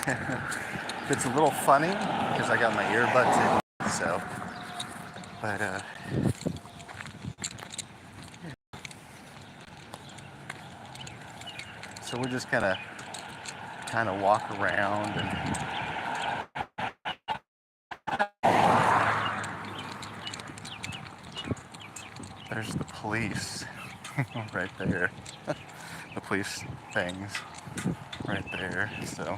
It's a little funny because I got my earbuds in, so. But so we're just gonna kind of walk around and there's the police right there. The police things right there. So,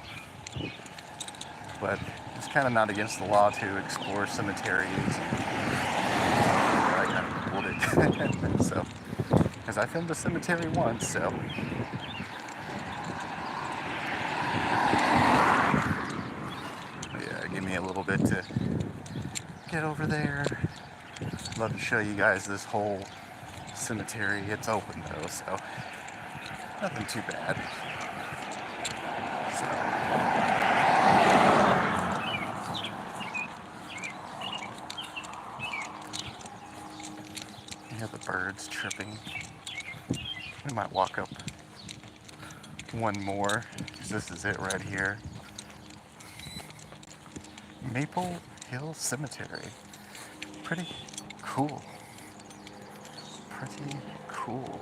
but it's kind of not against the law to explore cemeteries. I kind of pulled it. So, because I filmed a cemetery once, so. Yeah, give me a little bit to get over there. I'd love to show you guys this whole cemetery. It's open though, so nothing too bad. So. You hear the birds chirping. We might walk up one more, because this is it right here. Maple Hill Cemetery. Pretty cool. Pretty cool.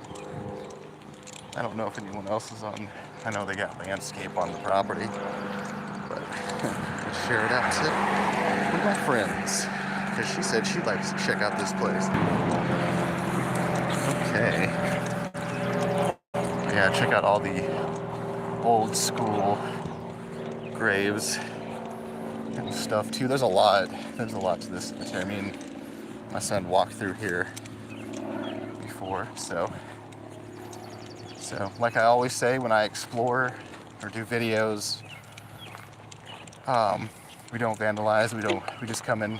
I don't know if anyone else is on. I know they got landscape on the property, but let's share it out with my friends, because she said she'd like to check out this place. Okay. Yeah, check out all the old school graves and stuff too. There's a lot to this cemetery. I mean, my son walked through here before, so like I always say when I explore or do videos, we don't vandalize, we just come and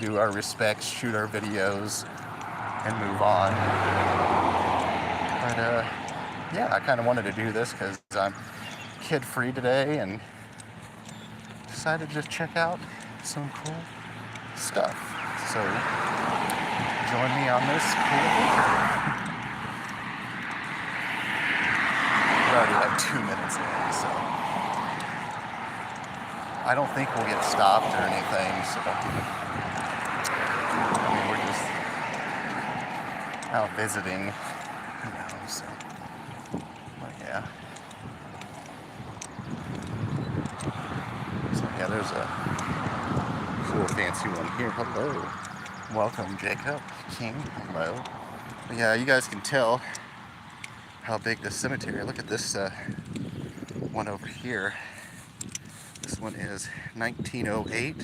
do our respects, shoot our videos, and move on. But yeah, I kind of wanted to do this because I'm kid-free today and decided to just check out some cool stuff. So join me on this cool adventure. We're already like 2 minutes in, so I don't think we'll get stopped or anything. So I mean, we're just out visiting, you know. So, but yeah. So yeah, there's a cool fancy one here. Hello. Welcome, Jacob King. Hello. But yeah, you guys can tell how big this cemetery. Look at this one over here. This one is 1908,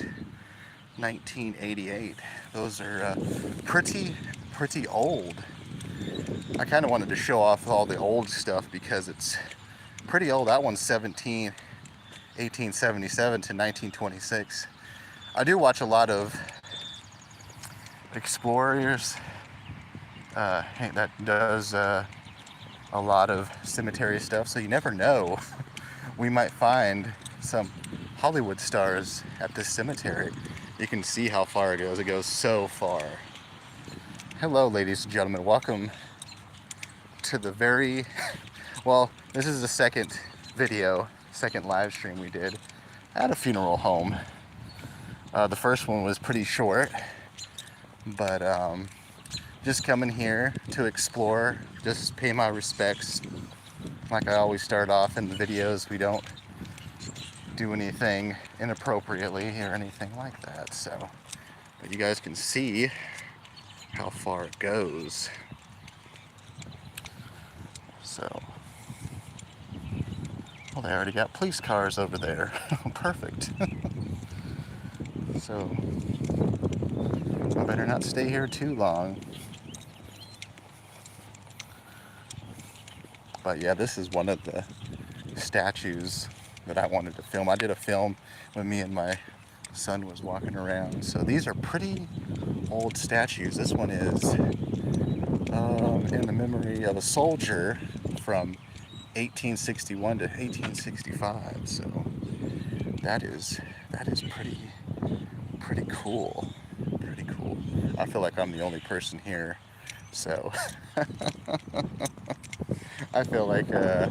1988. Those are pretty old. I kind of wanted to show off all the old stuff because it's pretty old. That one's 1877 to 1926. I do watch a lot of explorers that does a lot of cemetery stuff, so you never know. We might find some Hollywood stars at this cemetery. You can see how far it goes. It goes so far. Hello, ladies and gentlemen. Welcome to the very, well, this is the second live stream we did at a funeral home. The first one was pretty short, but just coming here to explore, just pay my respects. Like I always start off in the videos, we don't do anything inappropriately or anything like that. So, but you guys can see how far it goes. So, well, they already got police cars over there. Perfect. So, I better not stay here too long. But yeah, this is one of the statues that I wanted to film. I did a film when me and my son was walking around. So these are pretty old statues. This one is in the memory of a soldier from 1861 to 1865. So that is pretty cool. Pretty cool. I feel like I'm the only person here. So I feel like the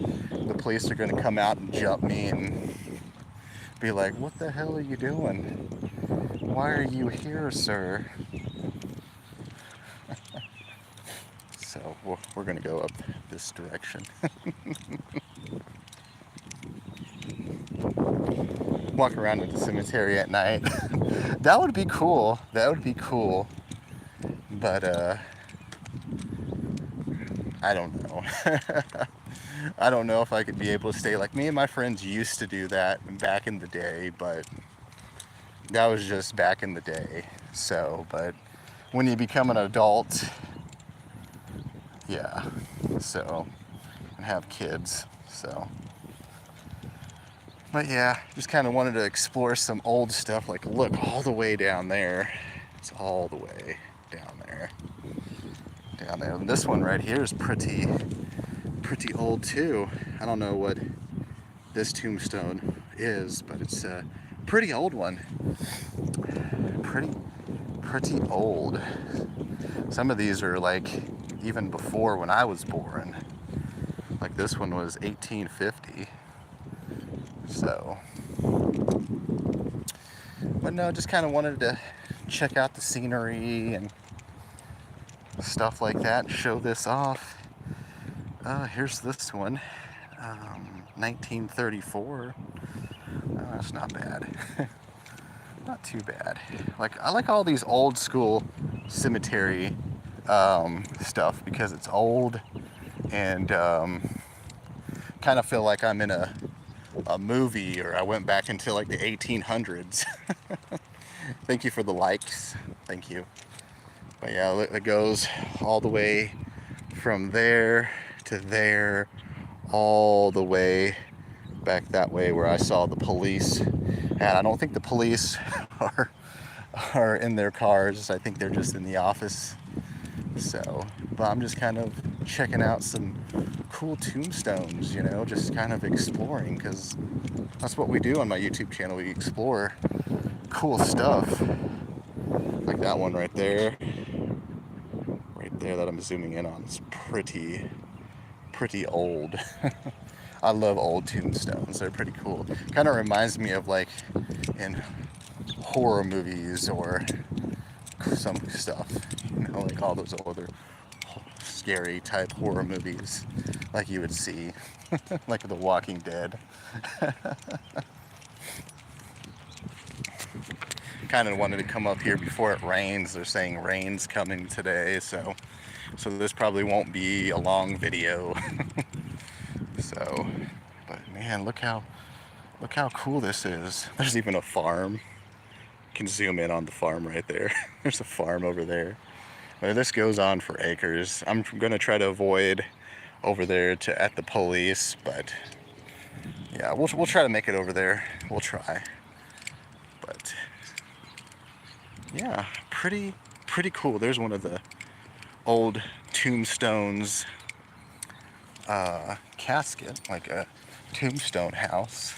police are going to come out and jump me and be like, what the hell are you doing? Why are you here, sir? So we're gonna go up this direction. Walk around at the cemetery at night. That would be cool. That would be cool. But I don't know. I don't know if I could be able to stay. Like, me and my friends used to do that back in the day, but that was just back in the day. So, but when you become an adult, yeah, so, and have kids, so. But yeah, just kind of wanted to explore some old stuff. Like, look, all the way down there. It's all the way down there. Down there. And this one right here is pretty old too. I don't know what this tombstone is, but it's a pretty old one. Pretty old. Some of these are like even before when I was born. Like this one was 1850. So, but no, just kind of wanted to check out the scenery and stuff like that, show this off. Here's this one, 1934. That's not bad. Not too bad. Like, I like all these old school cemetery stuff because it's old and kind of feel like I'm in a movie, or I went back into like the 1800s. Thank you for the likes. Thank you. But yeah, it goes all the way from there to there, all the way back that way where I saw the police. And I don't think the police are in their cars. I think they're just in the office. So, but I'm just kind of checking out some cool tombstones, you know, just kind of exploring, because that's what we do on my YouTube channel. We explore cool stuff. Like that one right there that I'm zooming in on is pretty old. I love old tombstones. They're pretty cool. Kind of reminds me of like in horror movies or some stuff, you know, like all those older scary type horror movies like you would see, like The Walking Dead. Kind of wanted to come up here before it rains. They're saying rain's coming today, so this probably won't be a long video. So, but man, look how cool this is. There's even a farm. You can zoom in on the farm right there. There's a farm over there. But this goes on for acres. I'm gonna try to avoid over there at the police, but yeah, we'll try to make it over there. We'll try. But yeah, pretty cool. There's one of the old tombstones casket, like a tombstone house.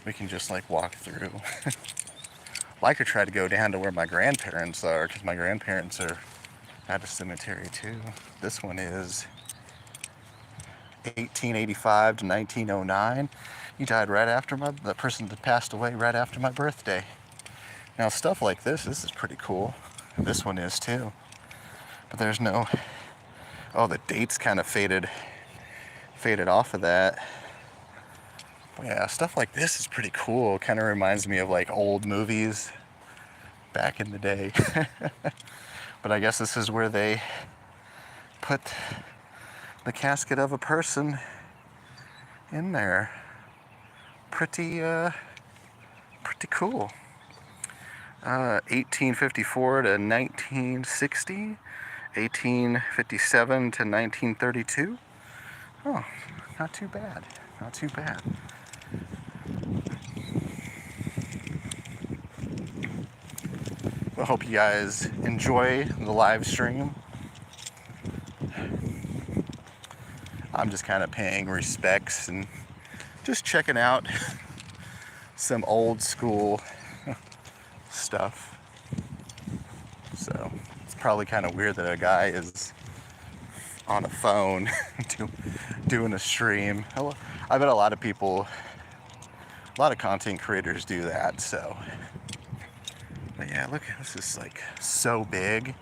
We can just like walk through. Like to try to go down to where my grandparents are, because my grandparents are at a cemetery too. This one is 1885 to 1909. He died right after the person that passed away right after my birthday. Now stuff like this is pretty cool. This one is too. But there's no, oh, the date's kind of faded off of that. But yeah, stuff like this is pretty cool. Kind of reminds me of like old movies back in the day. But I guess this is where they put the casket of a person in there. Pretty cool. 1854 to 1960, 1857 to 1932. Oh, not too bad. Not too bad. I hope you guys enjoy the live stream. I'm just kind of paying respects and just checking out some old school stuff. So it's probably kind of weird that a guy is on a phone doing a stream. I bet a lot of people A lot of content creators do that, so. But yeah, look, this is like so big,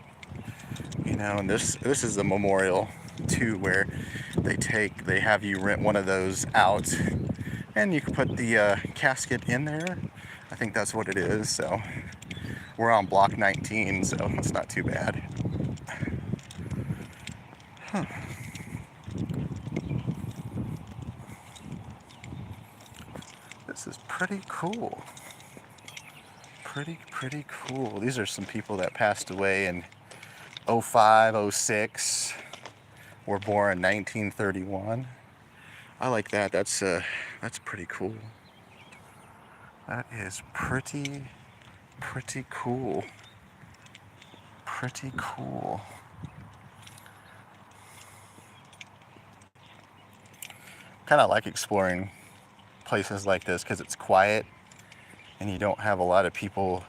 you know, and this is a memorial too, where they have you rent one of those out, and you can put the casket in there. I think that's what it is. So we're on block 19, so it's not too bad. Huh. This is pretty cool. Pretty cool. These are some people that passed away in 05, 06. Were born in 1931. I like that. That's pretty cool. That is pretty cool. Pretty cool. Kind of like exploring places like this because it's quiet and you don't have a lot of people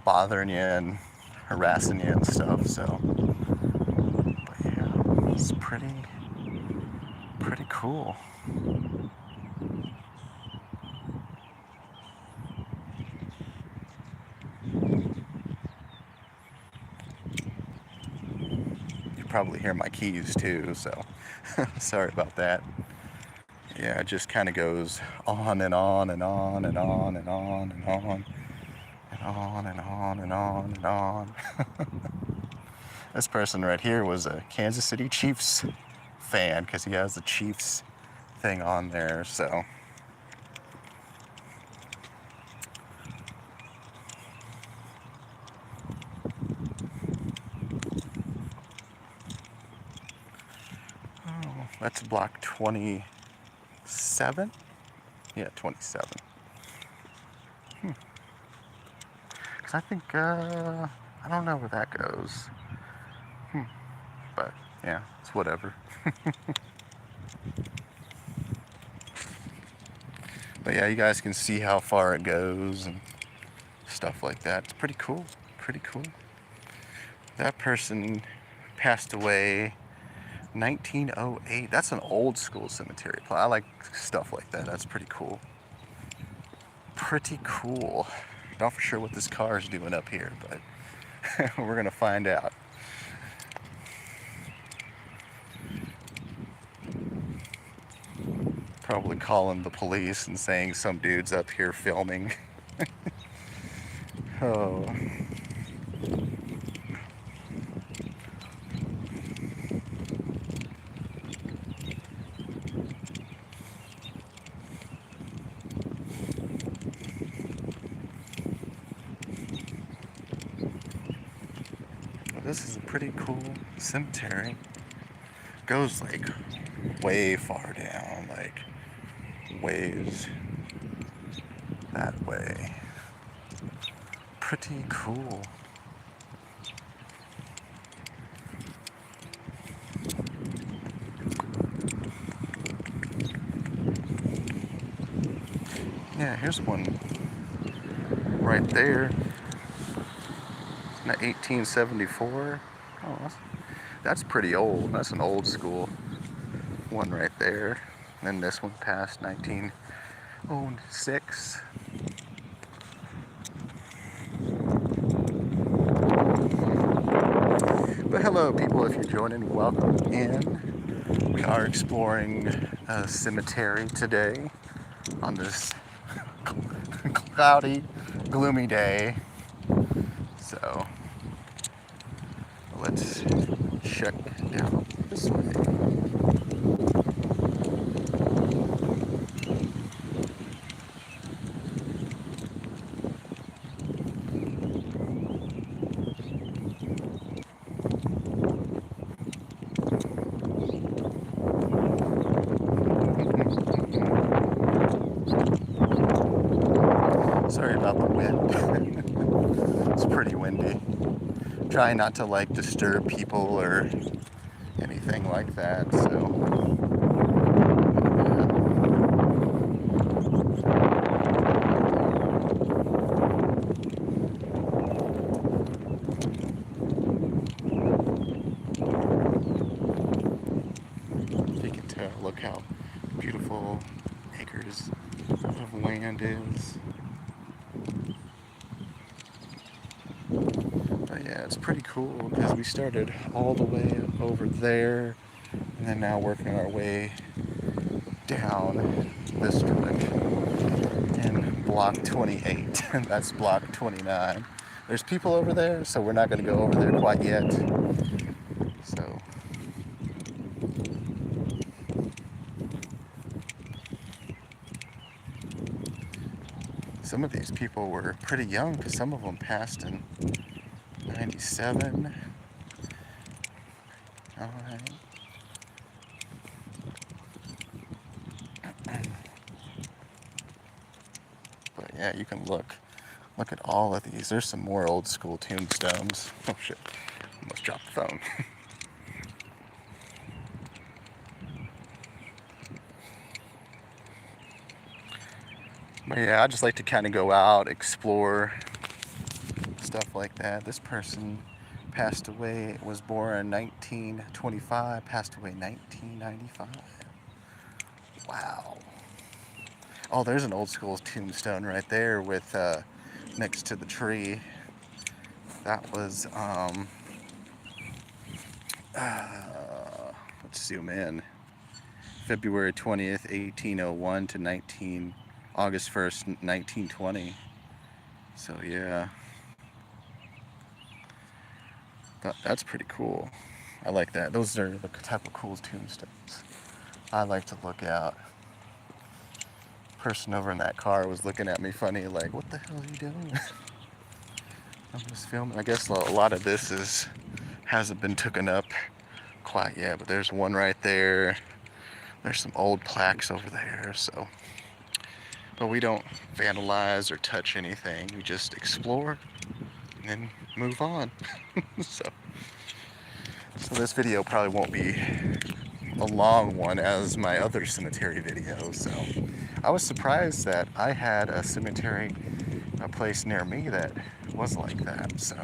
bothering you and harassing you and stuff. So, but yeah, it's pretty cool. You probably hear my keys too, so sorry about that. Yeah, it just kind of goes on and on and on and on and on and on and on and on and on and on. This person right here was a Kansas City Chiefs fan because he has the Chiefs thing on there, so. Oh, that's block 27? Yeah, 27. Because I think, I don't know where that goes. But, yeah, it's whatever. But yeah, you guys can see how far it goes and stuff like that. It's pretty cool. Pretty cool. That person passed away 1908. That's an old school cemetery plot. I like stuff like that. That's pretty cool. Pretty cool. Not for sure what this car is doing up here, but we're gonna find out. Probably calling the police and saying some dude's up here filming. Oh. This is a pretty cool cemetery. Goes like way far down, like ways that way. Pretty cool. Yeah, here's one right there. 1874. Oh, that's pretty old. That's an old school one right there. And then this one passed 1906. But hello, people, if you're joining, welcome in. We are exploring a cemetery today on this cloudy, gloomy day. So let's check down this way. Sorry about the wind. It's pretty windy. Trying not to like disturb people or anything like that, so you can tell, look how beautiful acres of nice. But yeah, it's pretty cool because we started all the way over there and then now working our way down this in block 28. That's block 29. There's people over there, so we're not going to go over there quite yet. So some of these people were pretty young because some of them passed in 97. All right. But yeah, you can look at all of these. There's some more old school tombstones. Oh shit, almost dropped the phone. But yeah, I just like to kind of go out, explore, stuff like that. This person passed away, was born in 1925, passed away 1995. Wow. Oh, there's an old school tombstone right there with next to the tree. That was let's zoom in. February 20th, 1801 to August 1st, 1920. So yeah, that's pretty cool. I like that. Those are the type of cool tombstones I like to look at. Person over in that car was looking at me funny, like, what the hell are you doing? I'm just filming. I guess a lot of this hasn't been taken up quite yet, but there's one right there. There's some old plaques over there, so. But we don't vandalize or touch anything. We just explore and then move on. so this video probably won't be a long one as my other cemetery video. So I was surprised that I had a cemetery, a place near me that was like that. So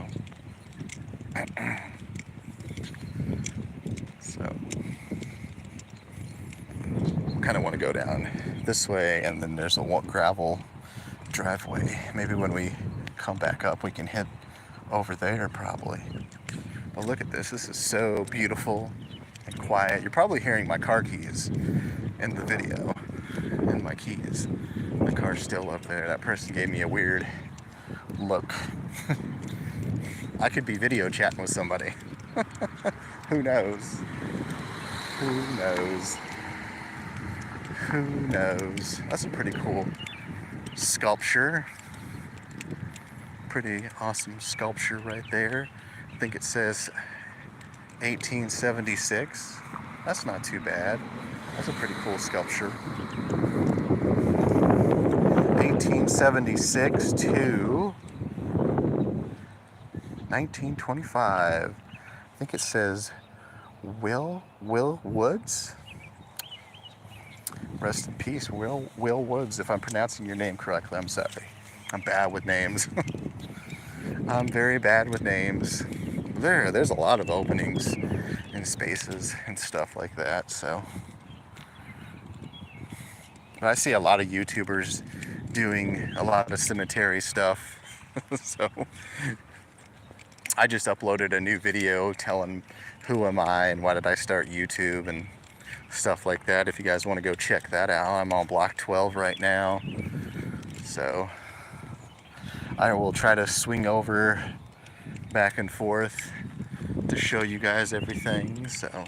kind of want to go down this way, and then there's a gravel driveway. Maybe when we come back up we can head over there probably. But look at this. This is so beautiful and quiet. You're probably hearing my car keys in the video. And my keys. The car's still up there. That person gave me a weird look. I could be video chatting with somebody. Who knows? Who knows? Who knows? That's a pretty cool sculpture. Pretty awesome sculpture right there. I think it says 1876. That's not too bad. That's a pretty cool sculpture. 1876 to 1925. I think it says Will Woods. Rest in peace, Will Woods. If I'm pronouncing your name correctly, I'm sorry. I'm bad with names. I'm very bad with names. There's a lot of openings and spaces and stuff like that. So, but I see a lot of YouTubers doing a lot of cemetery stuff. So I just uploaded a new video telling who am I and why did I start YouTube and stuff like that. If you guys want to go check that out, I'm on block 12 right now. So I will try to swing over back and forth to show you guys everything. So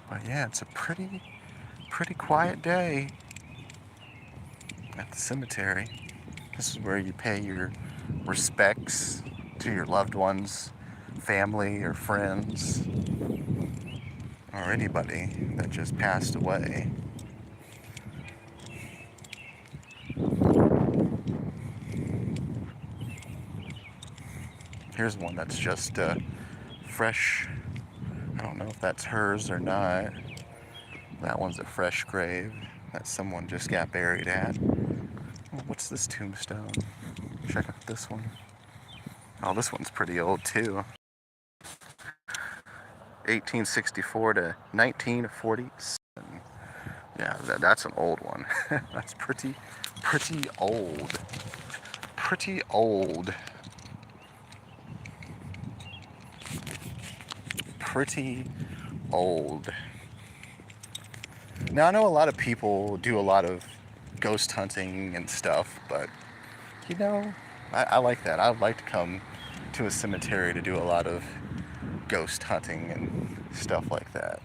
but yeah, it's a pretty quiet day at the cemetery. This is where you pay your respects to your loved ones, family or friends, or anybody that just passed away. Here's one that's just fresh. I don't know if that's hers or not. That one's a fresh grave that someone just got buried at. Oh, what's this tombstone? Check out this one. Oh, this one's pretty old too. 1864 to 1947. Yeah, that's an old one. That's pretty old. Pretty old. Pretty old. Now, I know a lot of people do a lot of ghost hunting and stuff, but, you know, I like that. I'd like to come to a cemetery to do a lot of ghost hunting and stuff like that.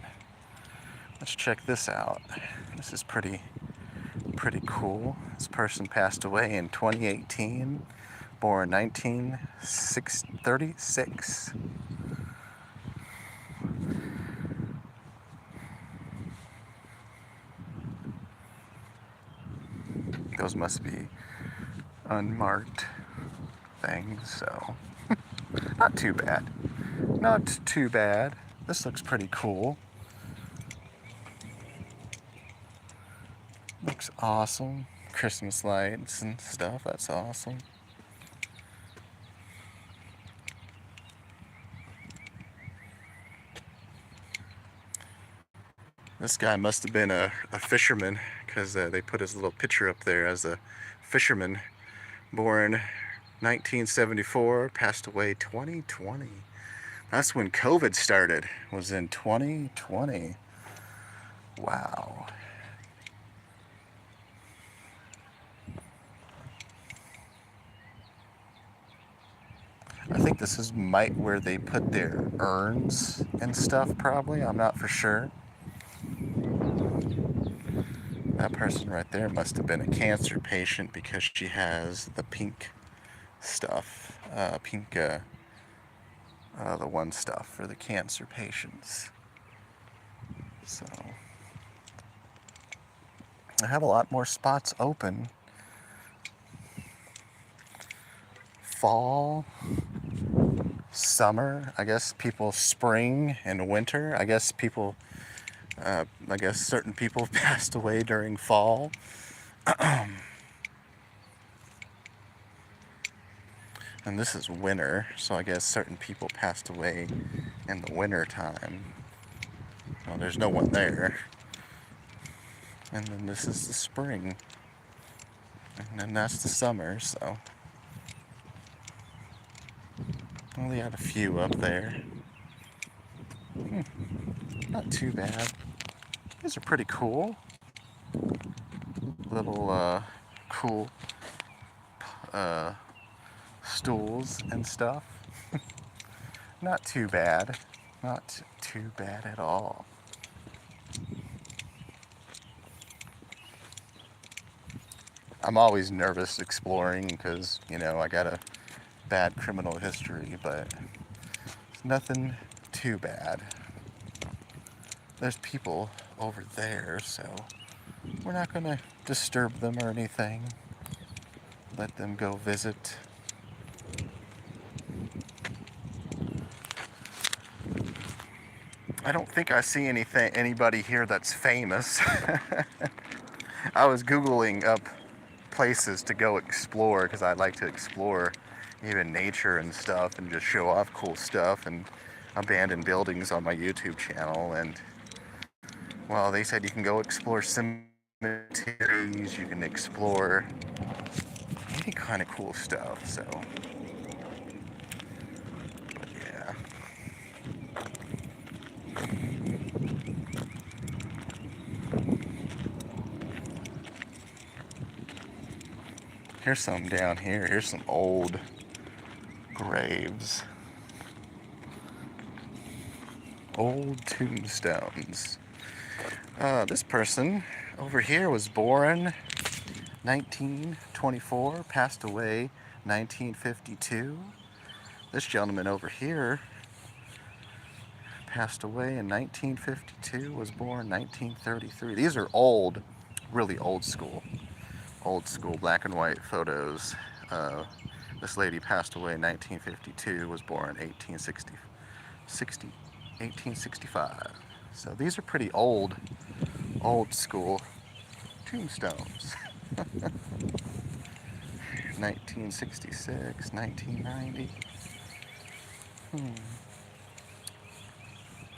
Let's check this out. This is pretty cool. This person passed away in 2018, born 1936. Those must be unmarked things, so not too bad. Not too bad. This looks pretty cool. Looks awesome. Christmas lights and stuff. That's awesome. This guy must have been a fisherman, because they put his little picture up there as a fisherman. Born 1974, passed away 2020. That's when COVID started, was in 2020. Wow. I think this is where they put their urns and stuff, probably. I'm not for sure. That person right there must have been a cancer patient, because she has the pink stuff. The one stuff for the cancer patients. So, I have a lot more spots open. Fall, summer, I guess people, spring and winter. I guess certain people passed away during fall. And this is winter, so I guess certain people passed away in the winter time. Well, there's no one there. And then this is the spring. And then that's the summer, so. Only had a few up there. Not too bad. These are pretty cool. Little, cool, stools and stuff. Not too bad. Not too bad at all. I'm always nervous exploring because, I got a bad criminal history, but it's nothing too bad. There's people over there, so we're not going to disturb them or anything. Let them go visit. I don't think I see anybody here that's famous. I was Googling up places to go explore, because I like to explore even nature and stuff and just show off cool stuff and abandoned buildings on my YouTube channel. And well, they said you can go explore cemeteries, you can explore any kind of cool stuff, so but yeah. Here's some down here. Here's some old graves. Old tombstones. This person over here was born 1924, passed away 1952. This gentleman over here passed away in 1952, was born 1933. These are old, really old school black and white photos. This lady passed away in 1952, was born 1865. So these are pretty old school tombstones. 1966, 1990.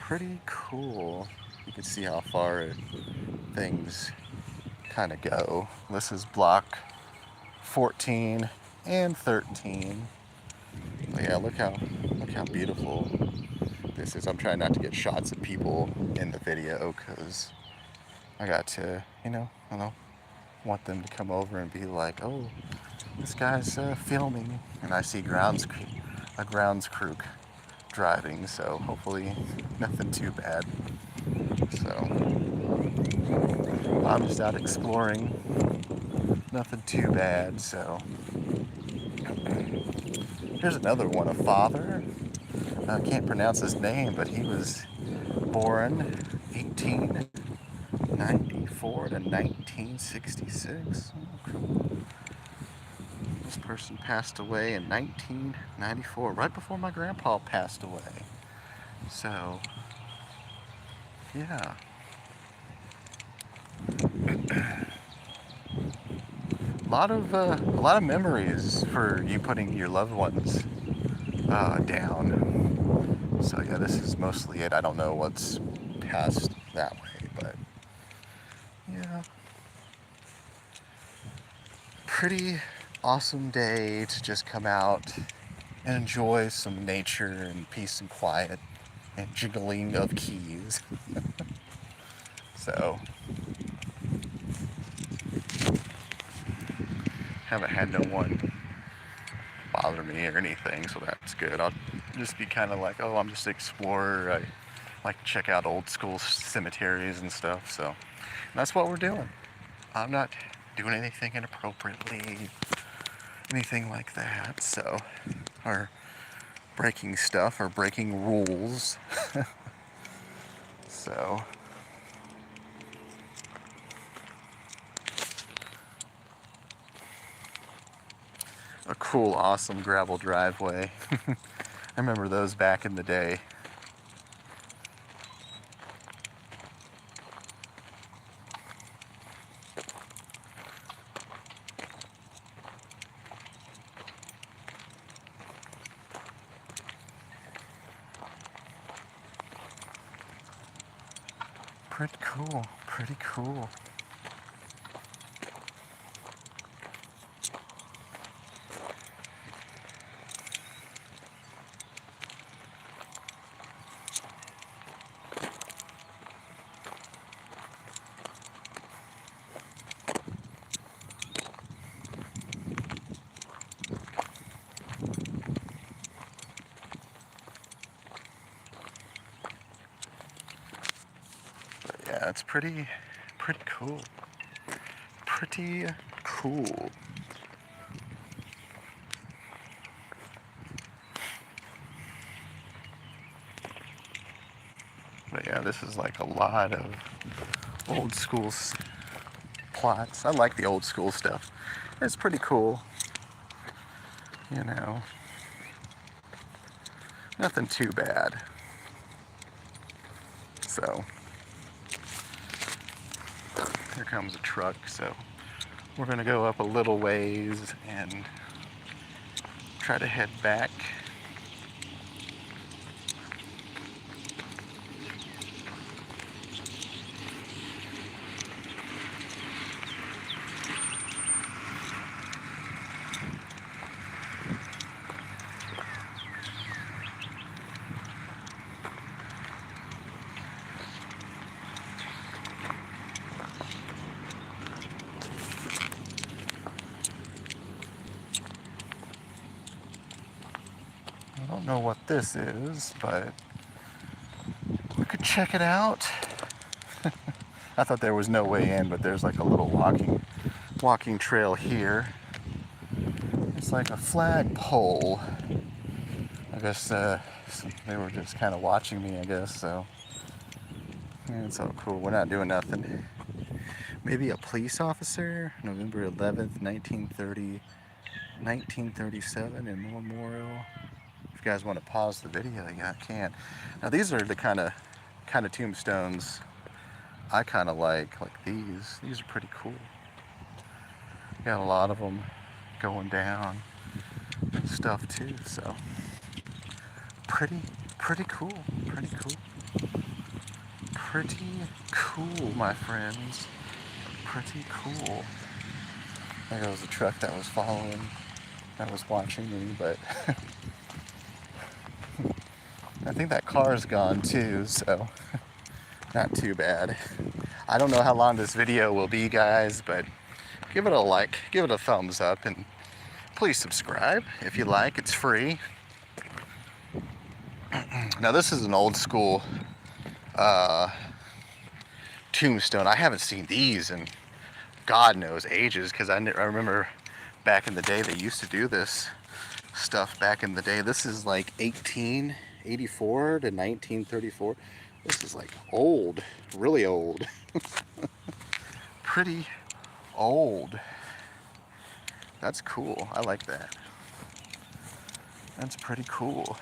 pretty cool. You can see how far things kind of go. This is block 14 and 13. But yeah, look how beautiful this is. I'm trying not to get shots of people in the video because I got to, I don't want them to come over and be like, oh, this guy's filming, and I see a grounds crew driving, so hopefully nothing too bad. So I'm just out exploring, nothing too bad. So here's another one, a father. I can't pronounce his name, but he was born 1894 to 1966. Oh, cool. This person passed away in 1994, right before my grandpa passed away. So, yeah. A lot of memories for you putting your loved ones down. So yeah, this is mostly it. I don't know what's past that way, but yeah, pretty awesome day to just come out and enjoy some nature and peace and quiet and jiggling of keys. So haven't had no one bother me or anything, so that's good. I'll just be kind of like, oh, I'm just an explorer. I like to check out old school cemeteries and stuff, so that's what we're doing. I'm not doing anything inappropriately, anything like that, so, or breaking stuff or breaking rules. So a cool, awesome gravel driveway. I remember those back in the day. Pretty cool, pretty cool. But yeah, it's pretty cool. Pretty cool. But yeah, this is like a lot of old school plots. I like the old school stuff. It's pretty cool. Nothing too bad. So, here comes a truck, so we're gonna go up a little ways and try to head back. I don't know what this is, but we could check it out. I thought there was no way in, but there's like a little walking trail here. It's like a flagpole. I guess they were just kind of watching me, I guess, so. Yeah, it's all cool. We're not doing nothing. Maybe a police officer, November 11th, 1937 in Memorial. If you guys want to pause the video, you can. Now these are the kind of tombstones I kind of like these. These are pretty cool. Got a lot of them going down and stuff too, so pretty cool, pretty cool. Pretty cool, my friends. Pretty cool. There goes a truck that was following, that was watching me, but I think that car's gone too, so not too bad. I don't know how long this video will be, guys, but give it a like, give it a thumbs up, and please subscribe if you like. It's free. Now this is an old school tombstone. I haven't seen these in God knows ages, because I remember back in the day they used to do this stuff back in the day. This is like 1884 to 1934. This is like old, really old. Pretty old. That's cool. I like that. That's pretty cool.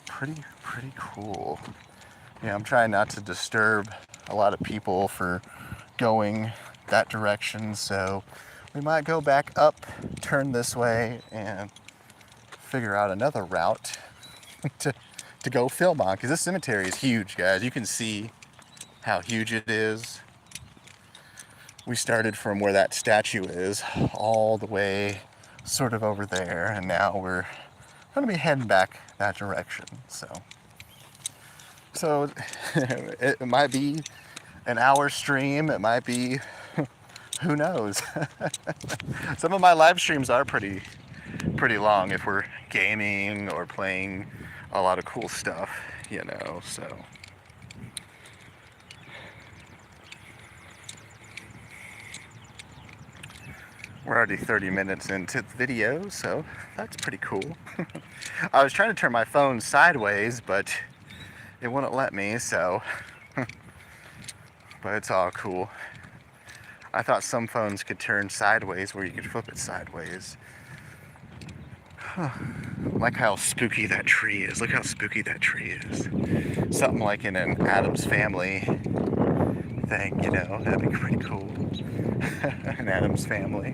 Pretty cool. Yeah, I'm trying not to disturb a lot of people for going that direction, so we might go back up, turn this way, and figure out another route to go film on, because this cemetery is huge, guys. You can see how huge it is. We started from where that statue is all the way sort of over there, and now we're going to be heading back that direction. So it might be an hour stream, it might be, who knows. Some of my live streams are pretty long if we're gaming or playing a lot of cool stuff, you know, so. We're already 30 minutes into the video, so that's pretty cool. I was trying to turn my phone sideways, but it wouldn't let me, so. But it's all cool. I thought some phones could turn sideways where you could flip it sideways. Like how spooky that tree is. Look how spooky that tree is. Something like in an Addams Family thing, you know, that'd be pretty cool. An Addams Family.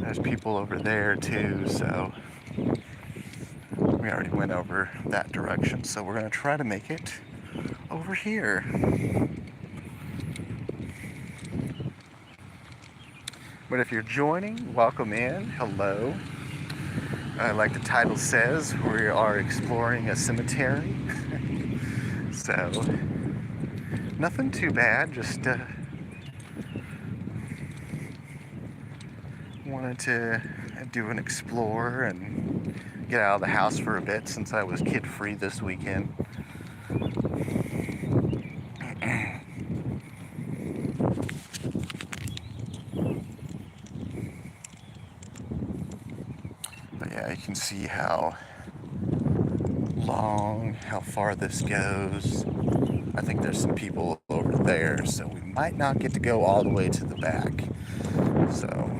There's people over there too, so we already went over that direction, so we're gonna try to make it over here. But if you're joining, welcome in, hello. Like the title says, we are exploring a cemetery. So, nothing too bad, just wanted to do an explore and get out of the house for a bit since I was kid-free this weekend. But yeah, you can see how long, how far this goes. I think there's some people over there, so we might not get to go all the way to the back. So,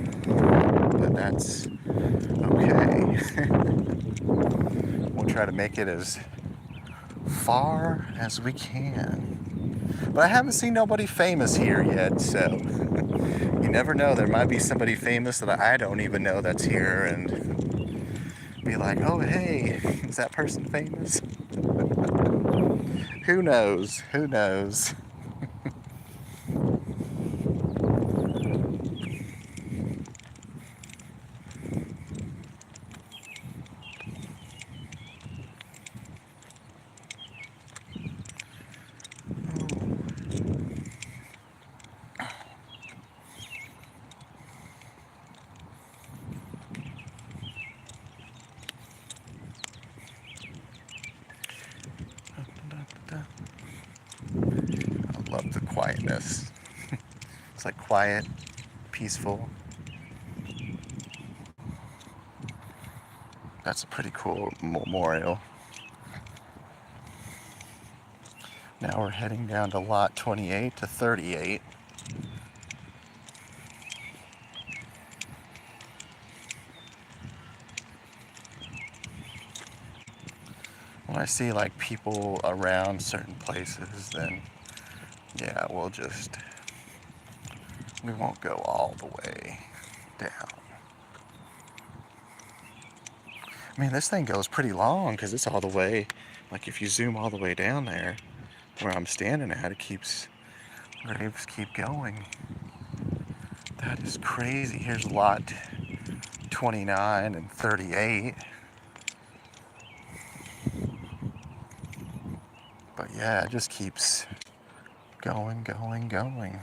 but that's okay. We'll try to make it as far as we can. But I haven't seen nobody famous here yet, so you never know. There might be somebody famous that I don't even know that's here and be like, oh, hey, is that person famous? Who knows? Who knows? I love the quietness. It's like quiet, peaceful. That's a pretty cool memorial. Now we're heading down to lot 28 to 38. When I see like people around certain places, then yeah, we won't go all the way down. I mean, this thing goes pretty long because it's all the way, like if you zoom all the way down there where I'm standing at, it keeps, graves keep going. That is crazy. Here's lot 29 and 38. But yeah, it just keeps going, going, going.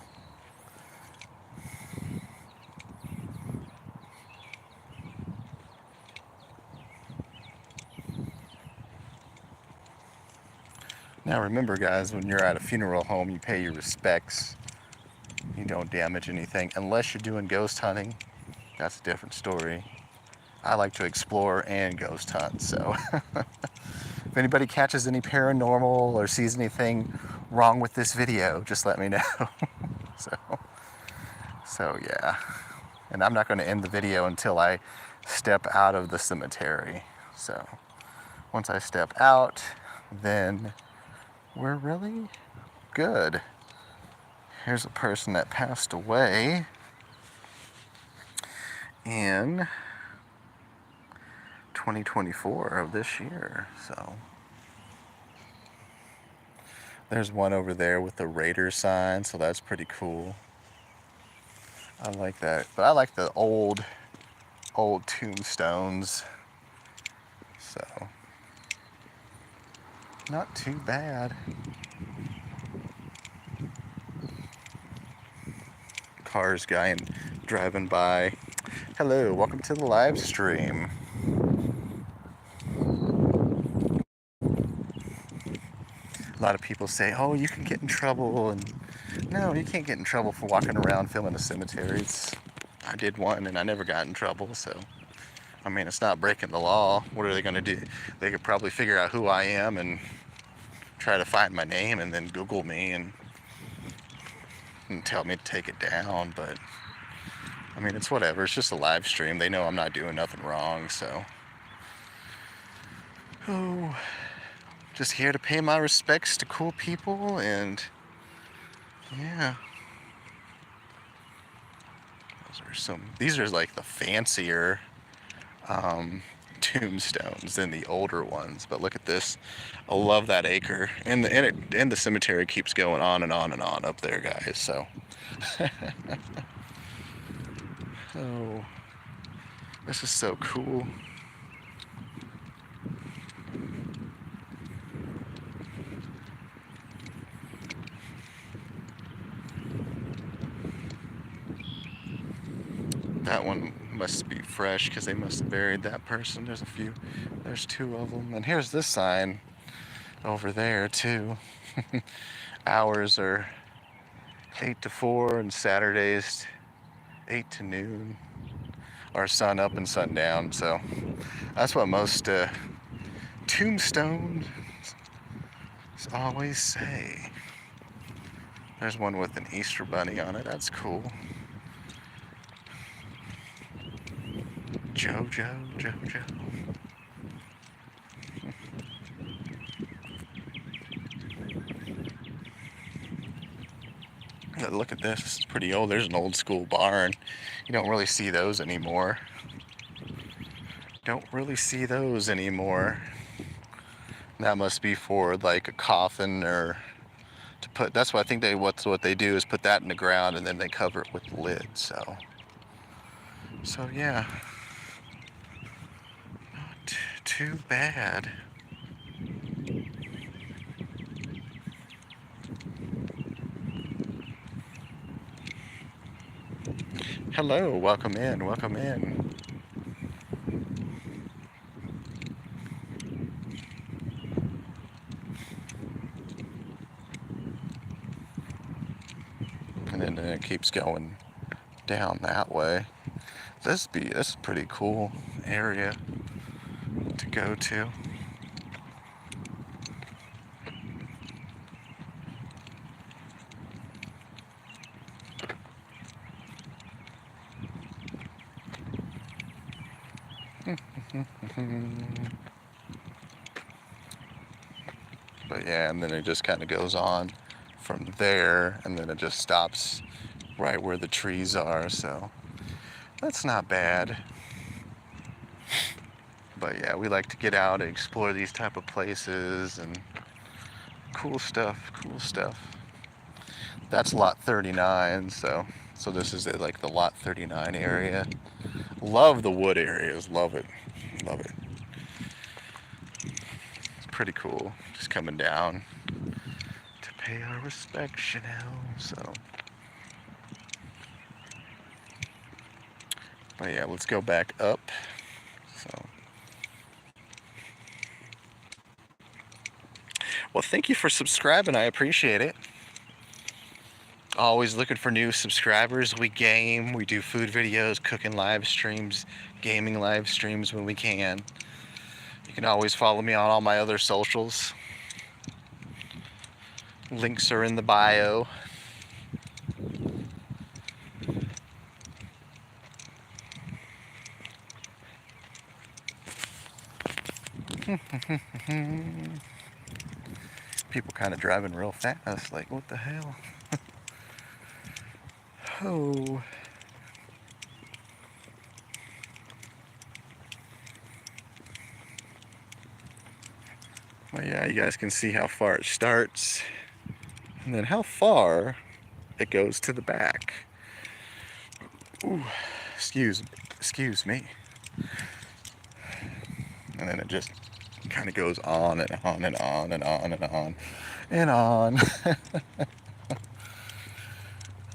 Now remember guys, when you're at a funeral home, you pay your respects. You don't damage anything, unless you're doing ghost hunting. That's a different story. I like to explore and ghost hunt, so if anybody catches any paranormal or sees anything wrong with this video, just let me know. So yeah. And I'm not going to end the video until I step out of the cemetery. So once I step out, then we're really good. Here's a person that passed away in 2024 of this year. So there's one over there with the Raider sign, so that's pretty cool. I like that. But I like the old tombstones. So not too bad. Cars guy driving by. Hello, welcome to the live stream. A lot of people say, oh, you can get in trouble, and no, you can't get in trouble for walking around filming the cemeteries. I did one and I never got in trouble, so I mean, it's not breaking the law. What are they going to do? They could probably figure out who I am and try to find my name and then Google me and tell me to take it down, but I mean, it's whatever. It's just a live stream. They know I'm not doing nothing wrong, so. Oh, just here to pay my respects to cool people, and yeah. These are like the fancier tombstones than the older ones, but look at this. I love that acre, and the cemetery keeps going on and on and on up there, guys. So oh, this is so cool. That one must be fresh because they must have buried that person. There's two of them. And here's this sign over there too. Hours are 8 to 4 and Saturdays 8 to noon, or sun up and sun down. So that's what most tombstones always say. There's one with an Easter bunny on it. That's cool. Jojo. Look at this. It's pretty old. There's an old school barn. You don't really see those anymore. That must be for like a coffin, or to put. That's what I think what they do is put that in the ground and then they cover it with the lid. So yeah. Not too bad. Hello, welcome in. And then it keeps going down that way. This is a pretty cool area to go to. But yeah, and then it just kind of goes on from there, and then it just stops right where the trees are, so that's not bad. But yeah, we like to get out and explore these type of places and cool stuff, cool stuff. That's lot 39, so this is like the lot 39 area. Love the wood areas, love it, love it. It's pretty cool, just coming down to pay our respects, you know, so. But yeah, let's go back up, so. Well, thank you for subscribing, I appreciate it. Always looking for new subscribers. We game, we do food videos, cooking live streams, gaming live streams when we can. You can always follow me on all my other socials. Links are in the bio. People kind of driving real fast, like what the hell? Oh. Well, yeah, you guys can see how far it starts and then how far it goes to the back. Ooh, excuse me. And then it just kind of goes on and on and on and on and on and on.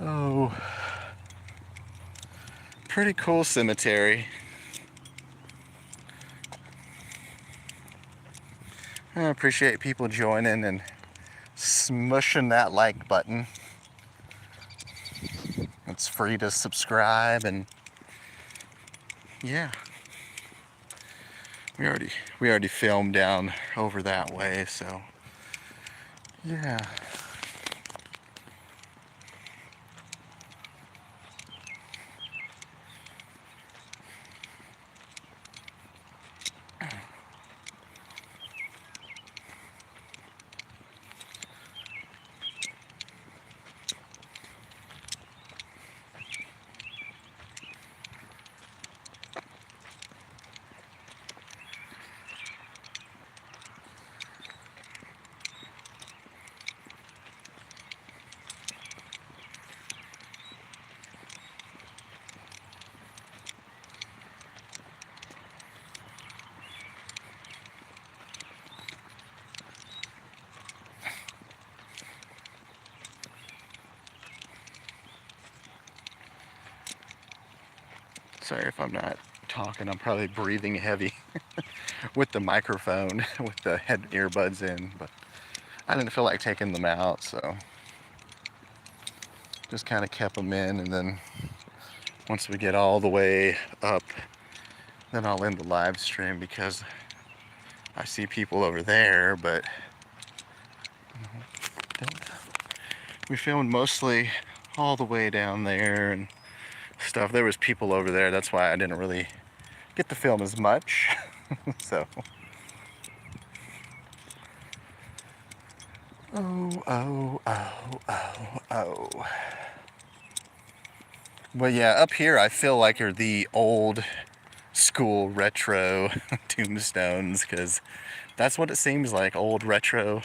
Oh, pretty cool cemetery. I appreciate people joining and smushing that like button. It's free to subscribe, and yeah, we already filmed down over that way, so yeah. Sorry if I'm not talking, I'm probably breathing heavy with the microphone, with the head earbuds in, but I didn't feel like taking them out, so just kind of kept them in, and then once we get all the way up, then I'll end the live stream because I see people over there, but we filmed mostly all the way down there and stuff. There was people over there, that's why I didn't really get to film as much. So oh. But yeah, up here I feel like are the old school retro tombstones, because that's what it seems like, old retro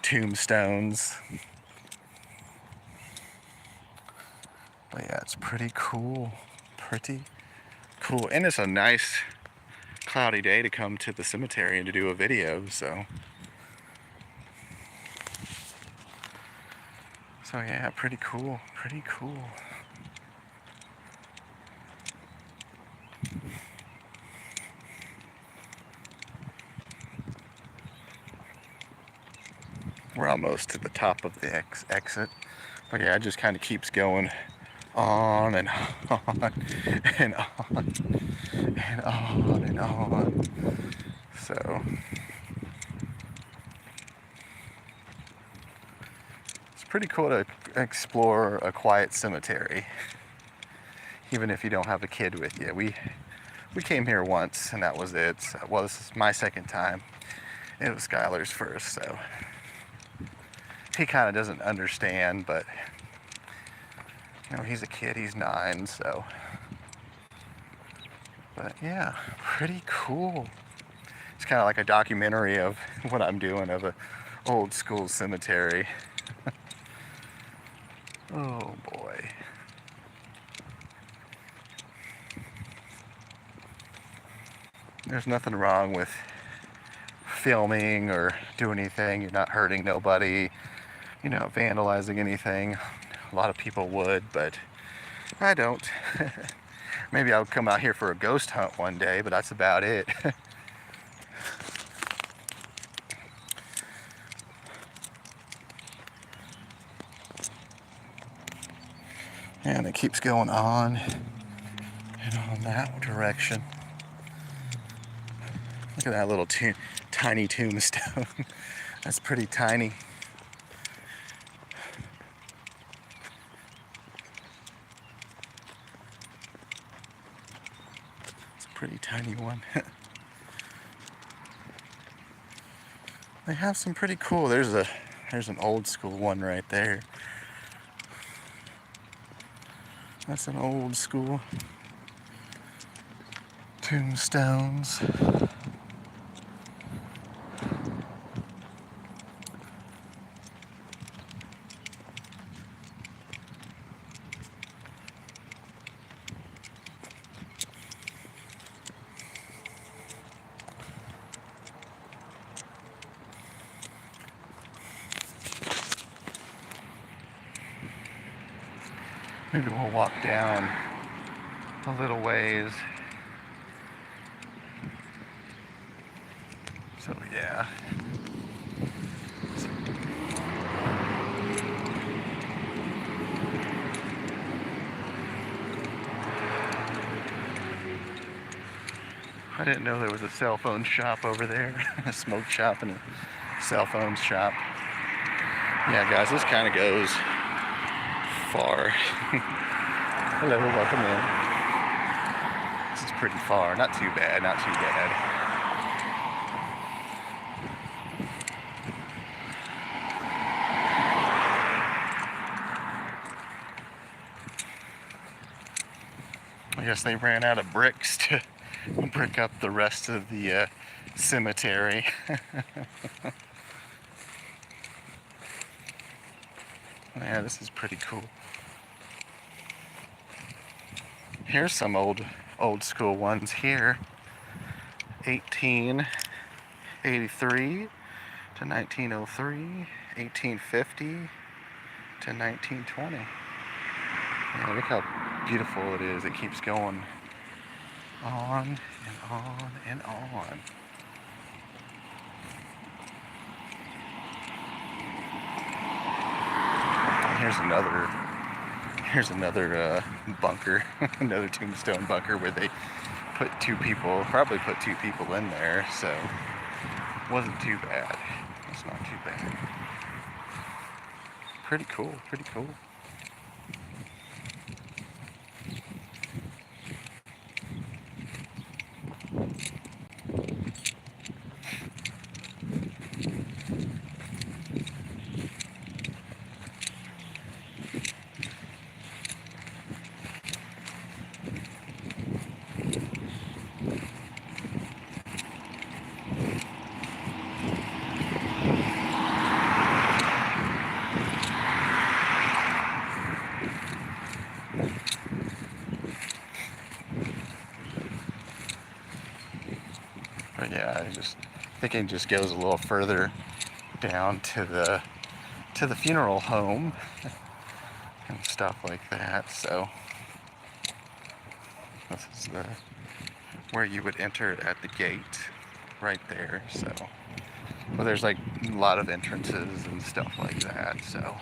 tombstones. But yeah, it's pretty cool, and it's a nice cloudy day to come to the cemetery and to do a video, so yeah, pretty cool. We're almost to the top of the exit, but yeah, it just kind of keeps going on and on and on and on and on. So it's pretty cool to explore a quiet cemetery, even if you don't have a kid with you. We came here once, and that was it. Well, this is my second time. It was Skylar's first, so he kind of doesn't understand, but you know, he's a kid, he's 9, so. But yeah, pretty cool. It's kind of like a documentary of what I'm doing of a old school cemetery. Oh boy. There's nothing wrong with filming or doing anything. You're not hurting nobody, vandalizing anything. A lot of people would, but I don't. Maybe I'll come out here for a ghost hunt one day, but that's about it. And it keeps going on and on that direction. Look at that little tiny tombstone. That's pretty tiny. It's a pretty tiny one. They have some pretty cool. There's an old school one right there. That's an old school tombstones. Maybe we'll walk down a little ways. So yeah. I didn't know there was a cell phone shop over there. A smoke shop and a cell phone shop. Yeah guys, this kind of goes far. Hello, welcome in. This is pretty far. Not too bad, not too bad. I guess they ran out of bricks to brick up the rest of the cemetery. Yeah, this is pretty cool. Here's some old school ones here. 1883 to 1903, 1850 to 1920. Yeah, look how beautiful it is. It keeps going on and on and on. Here's another bunker, another tombstone bunker where they probably put two people in there, so it wasn't too bad. It's not too bad. Pretty cool, pretty cool. But yeah, I think it just goes a little further down to the funeral home and stuff like that. So this is where you would enter at the gate right there. So well, there's like a lot of entrances and stuff like that. So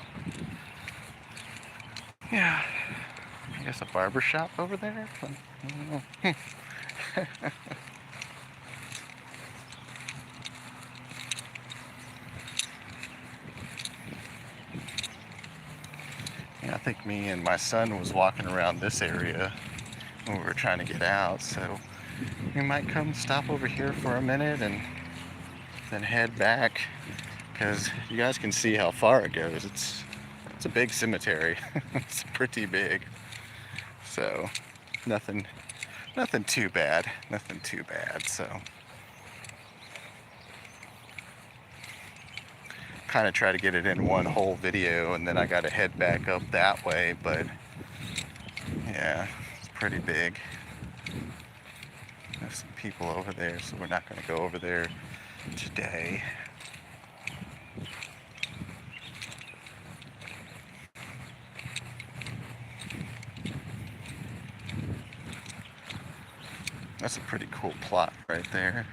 yeah, I guess a barber shop over there. I don't know. Yeah, I think me and my son was walking around this area when we were trying to get out, so we might come stop over here for a minute and then head back, because you guys can see how far it goes. It's a big cemetery. It's pretty big. So nothing too bad. Nothing too bad. So kind of try to get it in one whole video, and then I got to head back up that way, but yeah, it's pretty big. There's some people over there, so we're not going to go over there today. That's a pretty cool plot right there.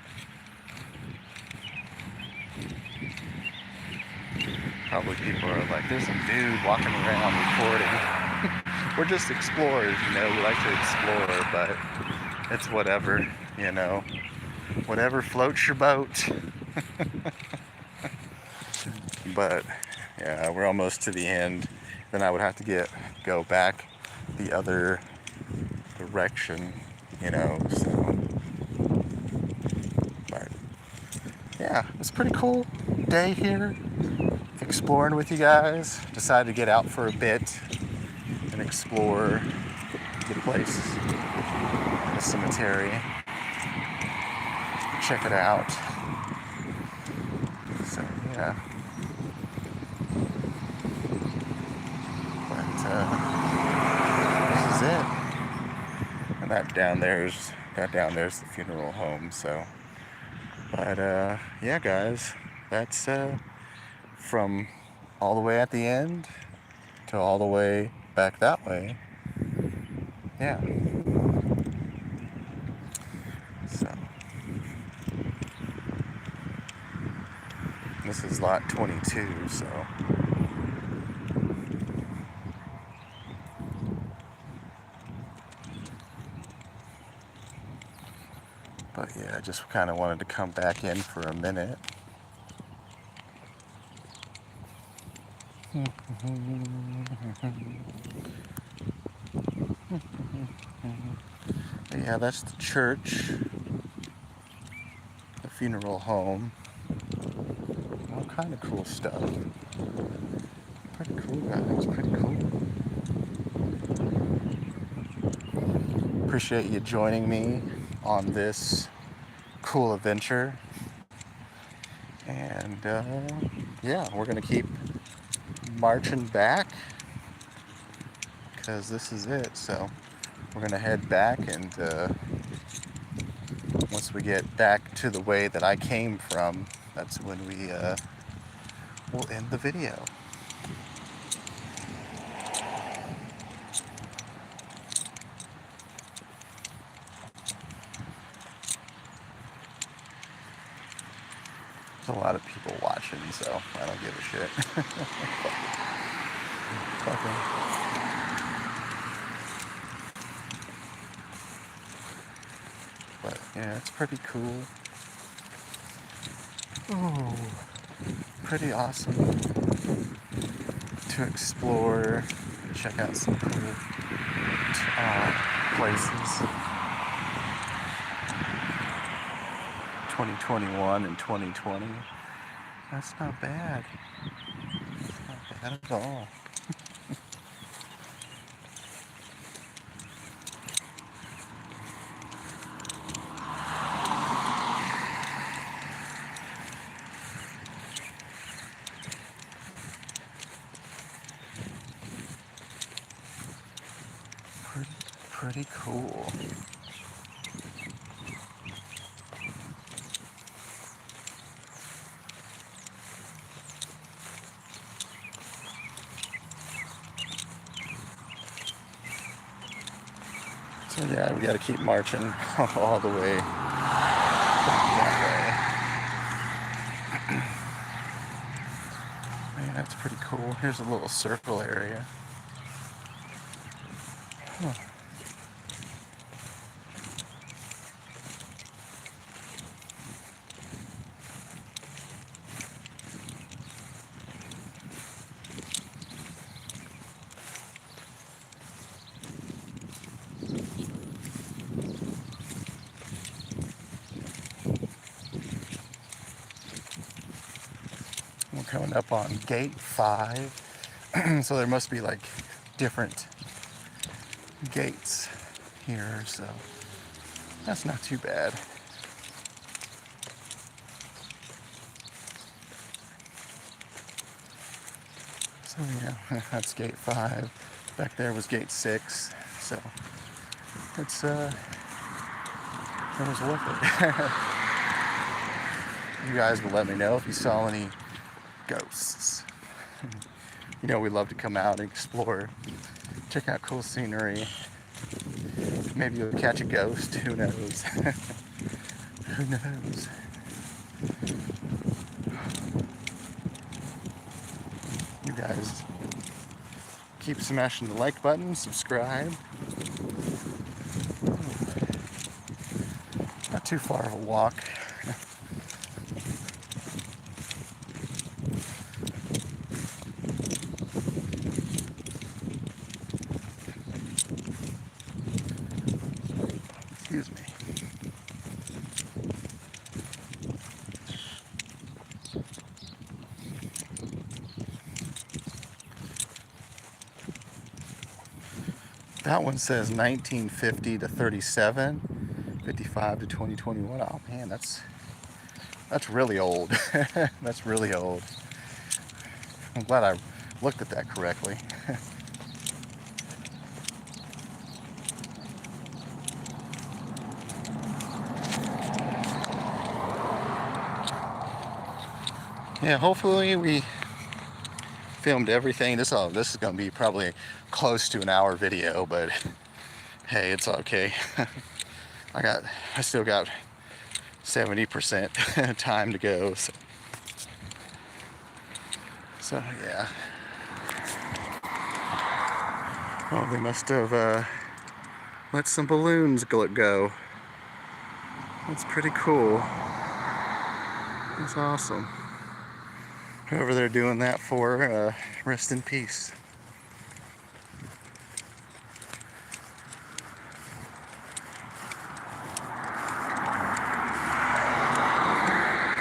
Probably people are like, there's a dude walking around recording. We're just explorers, you know, we like to explore, but it's whatever, you know. Whatever floats your boat. But yeah, we're almost to the end. Then I would have to go back the other direction, you know, so. But yeah, it's a pretty cool day here, exploring with you guys. Decided to get out for a bit and explore the place, the cemetery, check it out. So yeah, but this is it. And that down there's the funeral home. So, but yeah, guys, that's from all the way at the end to all the way back that way. Yeah. So this is lot 22, so. But yeah, I just kind of wanted to come back in for a minute. Yeah, that's the church, the funeral home, all kind of cool stuff. Pretty cool, guys, pretty cool. Appreciate you joining me on this cool adventure. And yeah, we're gonna keep marching back because this is it. So we're gonna head back, and once we get back to the way that I came from, that's when we will end the video. There's a lot of people watching, so I don't give a shit. Fuck it. But yeah, it's pretty cool. Ooh, pretty awesome to explore, check out some cool places. 2021 and 2020. That's not bad. That's not bad at all. Pretty cool. So yeah, we gotta keep marching all the way that way. Man, that's pretty cool. Here's a little circle area. Huh. We're coming up on gate 5. So there must be like different gates here, so that's not too bad. So yeah, that's gate 5. Back there was gate 6. So it's it was worth it. You guys will let me know if you saw any ghosts. You know, we love to come out and explore, check out cool scenery. Maybe you'll catch a ghost, who knows? Who knows? You guys keep smashing the like button, subscribe. Not too far of a walk. Excuse me. That one says 1950 to 37, 55 to 2021. Oh man, that's really old. That's really old. I'm glad I looked at that correctly. Yeah, hopefully we filmed everything. This is going to be probably close to an hour video, but hey, it's okay. I still got 70% time to go. So yeah. Oh, they must have let some balloons go. That's pretty cool. That's awesome. Whoever they're doing that for, rest in peace.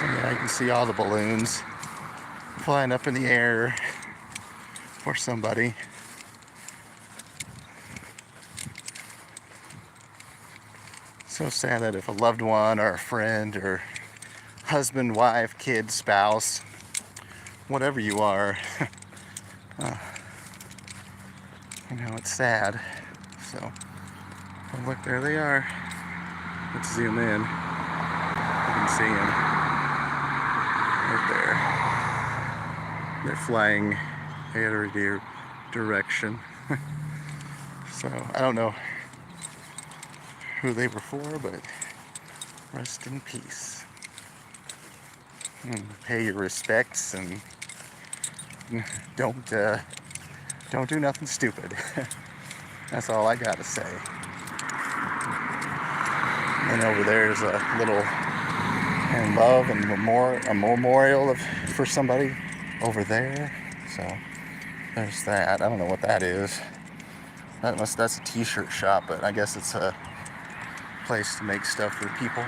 Yeah, you can see all the balloons flying up in the air for somebody. So sad that if a loved one or a friend or husband, wife, kid, spouse, whatever you are, you know, it's sad. So, oh, look, there they are. Let's zoom in. You can see them right there. They're flying every direction. So, I don't know who they were for, but rest in peace. Pay your respects and don't do nothing stupid. That's all I gotta say. And over there's a little love and a memorial for somebody over there. So there's that. I don't know what that is. That's a t-shirt shop, but I guess it's a place to make stuff for people.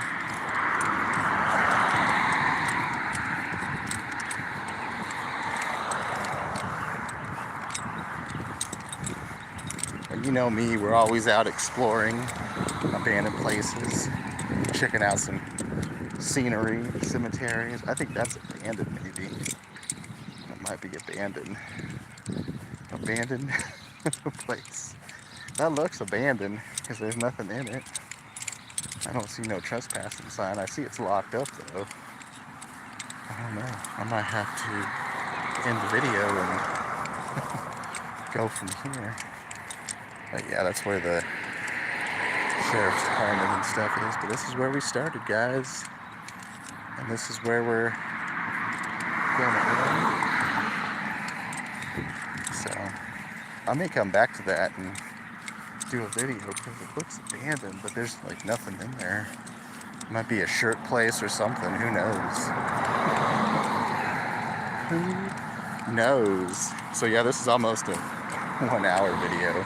You know me, we're always out exploring abandoned places, checking out some scenery, cemeteries. I think that's abandoned, maybe. That might be abandoned. Abandoned place. That looks abandoned because there's nothing in it. I don't see no trespassing sign. I see it's locked up though. I don't know. I might have to end the video and go from here. But yeah, that's where the sheriff's department and stuff is. But this is where we started, guys. And this is where we're going to end. So I may come back to that and do a video because it looks abandoned, but there's like nothing in there. It might be a shirt place or something. Who knows? Who knows? So yeah, this is almost a 1 hour video.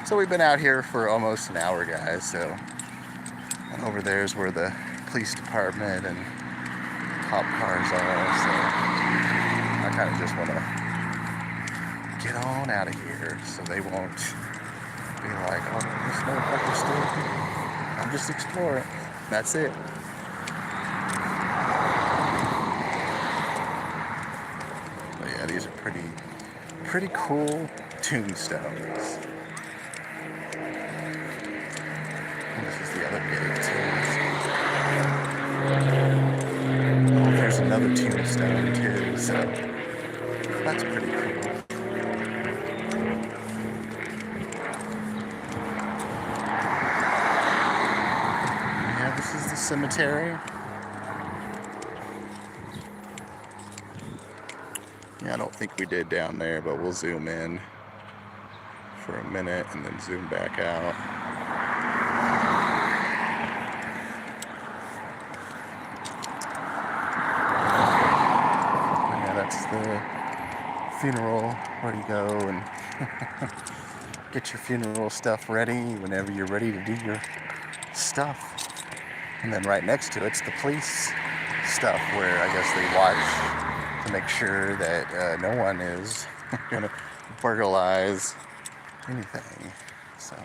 So we've been out here for almost an hour, guys. So and over there's where the police department and cop cars are. So I kind of just want to get on out of here so they won't be like, oh, this motherfucker's still here. I'm just exploring. That's it. But yeah, these are pretty pretty cool tombstones. And this is the other gate too. Oh, there's another tombstone too, so that's pretty cool. Yeah, this is the cemetery. Yeah, I don't think we did down there, but we'll zoom in for a minute and then zoom back out. Yeah, that's the funeral where you go and get your funeral stuff ready whenever you're ready to do your stuff. And then right next to it's the police stuff where I guess they watch to make sure that no one is going to burglarize anything. So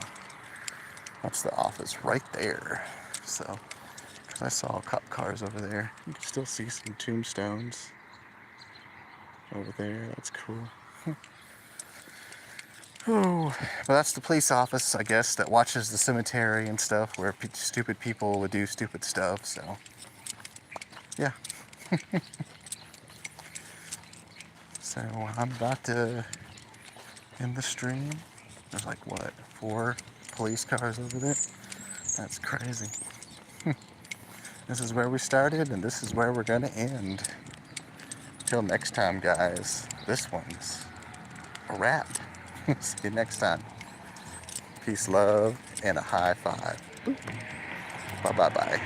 that's the office right there. So I saw cop cars over there. You can still see some tombstones over there. That's cool. Oh, but that's the police office, I guess, that watches the cemetery and stuff where stupid people would do stupid stuff. So yeah. So I'm about to end the stream. There's like, what, 4 police cars over there? That's crazy. This is where we started, and this is where we're gonna end. Till next time, guys. This one's a wrap. See you next time. Peace, love, and a high five. Bye-bye-bye.